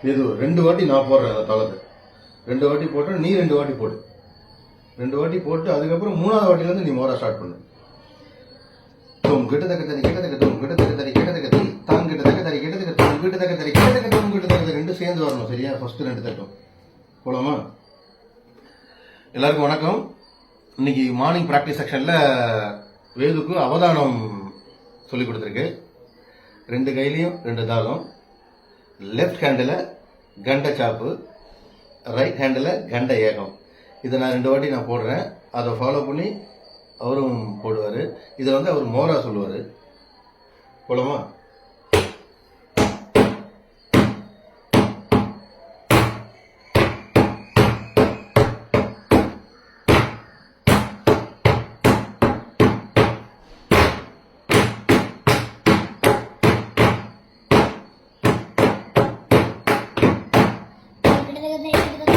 இது 2 வாட்டி நான் போடுறேன் அந்த தாளத்தை. 2 வாட்டி போட்டு நீ 2 வாட்டி போடு. 2 வாட்டி போட்டு அதுக்கப்புறம் 3ஆவது வாட்டில இருந்து நீ மோரா ஸ்டார்ட் பண்ணு. தோம் கிட்ட தக்க தரி கிட்ட தக்க தோம் கிட்ட தக்க தரி கிட்ட தக்க தரி தாங் கிட்ட தக்க தரி கிட்ட தக்க தோம் கிட்ட தக்க தரி கிட்ட தக்க தோம் கிட்ட தக்க ரெண்டு சேர்ந்து வரணும். சரியா? ஃபர்ஸ்ட் 2 தட்டும் போலாமா? எல்லாருக்கும் வணக்கம். இன்னைக்கு மார்னிங் பிராக்டிஸ் செக்ஷன்ல வேதுக்கு அவதானம் சொல்லி கொடுத்துருக்கு. 2 கையிலையும் 2 தாளம். லெஃப்ட் ஹேண்டில் கண்ட சாப்பு, ரைட் ஹேண்டில் கண்ட ஏகம். இதை நான் 2 வாட்டி நான் போடுறேன். அதை ஃபாலோ பண்ணி அவரும் போடுவார். இதை அவர் மோரா சொல்லுவார். போலாமா? கிட்ட